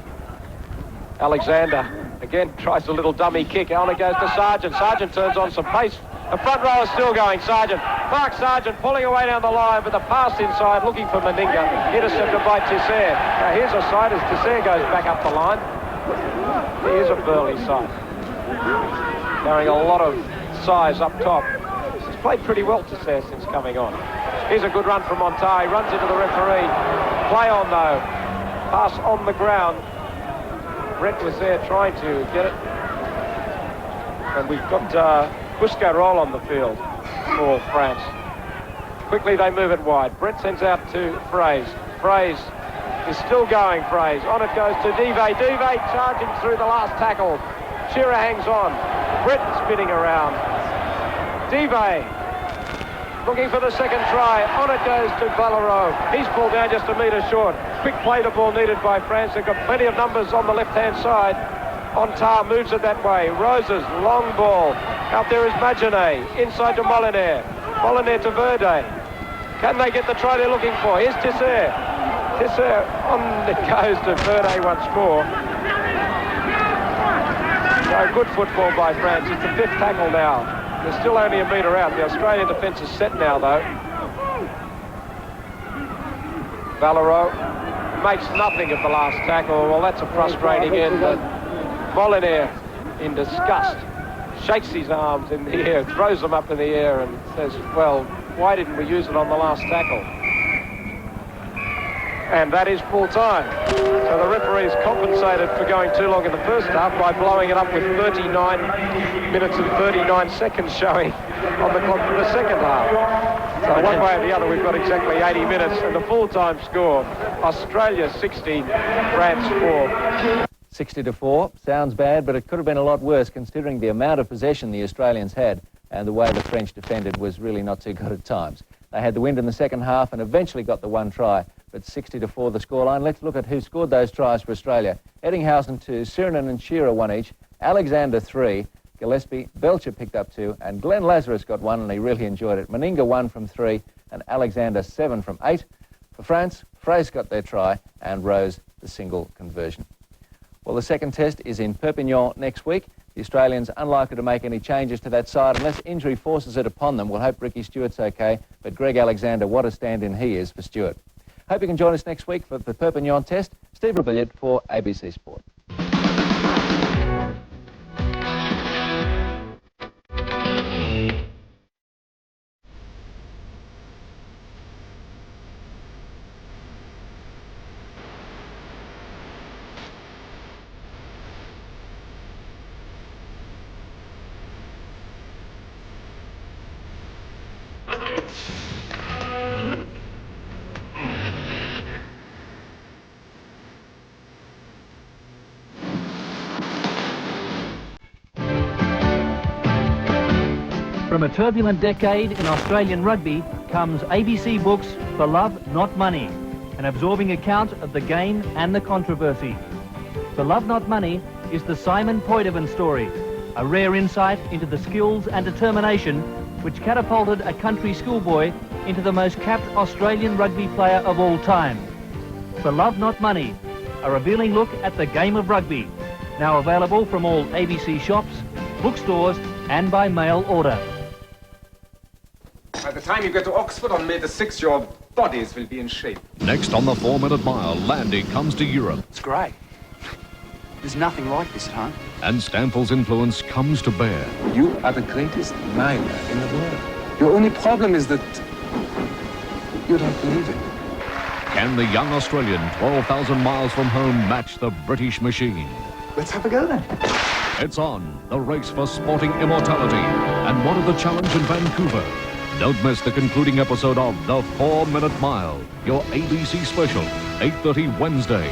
Alexander again tries a little dummy kick. On it goes to Sargent. Sargent turns on some pace. The front row is still going. Mark Sargent pulling away down the line, but the pass inside looking for Meninga. Intercepted by Tisser. Now here's a sight as Tisser goes back up the line. He is a burly sight. Carrying a lot of size up top. He's played pretty well, Tisser, since coming on. Here's a good run from Montai. He runs into the referee. Play on though. Pass on the ground. Brett was there trying to get it. And we've got Buscarol on the field for France. Quickly they move it wide. Brett sends out to Fraze. Fraze is still going, Fraze. On it goes to Dive. Dive charging through the last tackle. Shearer hangs on. Brett spinning around. Dive looking for the second try. On it goes to Valero. He's pulled down just a metre short. Quick play the ball needed by France. They've got plenty of numbers on the left-hand side. Ontar moves it that way. Roses, long ball. Out there is Magenet. Inside to Molinaire. Molinaire to Verde. Can they get the try they're looking for? Here's Tisser. Tisser on it goes to Verde once more. So good football by France. It's the fifth tackle now. They're still only a metre out. The Australian defence is set now, though. Valero makes nothing of the last tackle. Well, that's a frustrating end. Molinaire, in disgust, shakes his arms in the air, throws them up in the air and says, well, why didn't we use it on the last tackle? And that is full time. So the referee is compensated for going too long in the first half by blowing it up with 39 minutes and 39 seconds showing on the clock for the second half. So one way or the other, we've got exactly 80 minutes and the full-time score, Australia 60, France 4. 60-4. Sounds bad, but it could have been a lot worse considering the amount of possession the Australians had and the way the French defended was really not too good at times. They had the wind in the second half and eventually got the one try, but 60-4 the scoreline. Let's look at who scored those tries for Australia. Eddinghausen to Sirinen and Shearer, one each, Alexander 3, Gillespie, Belcher picked up 2, and Glenn Lazarus got 1, and he really enjoyed it. Meninga 1 from 3, and Alexander 7 from 8. For France, Fraser got their try, and Rose the single conversion. Well, the second test is in Perpignan next week. The Australians unlikely to make any changes to that side unless injury forces it upon them. We'll hope Ricky Stuart's okay, but Greg Alexander, what a stand-in he is for Stuart. Hope you can join us next week for the Perpignan test. Steve Rebillard for ABC Sport. From a turbulent decade in Australian rugby comes ABC Books For Love Not Money, an absorbing account of the game and the controversy. For Love Not Money is the Simon Poidevin story, a rare insight into the skills and determination which catapulted a country schoolboy into the most capped Australian rugby player of all time. For Love Not Money, a revealing look at the game of rugby, now available from all ABC shops, bookstores and by mail order. By the time you get to Oxford on May the 6th, your bodies will be in shape. Next on the 4-minute mile, Landy comes to Europe. It's great. There's nothing like this at home. And Stamfel's influence comes to bear. You are the greatest miler in the world. Your only problem is that you don't believe it. Can the young Australian, 12,000 miles from home, match the British machine? Let's have a go then. It's on, the race for sporting immortality. And what of the challenge in Vancouver? Don't miss the concluding episode of The 4-Minute Mile, your ABC special, 8:30 Wednesday.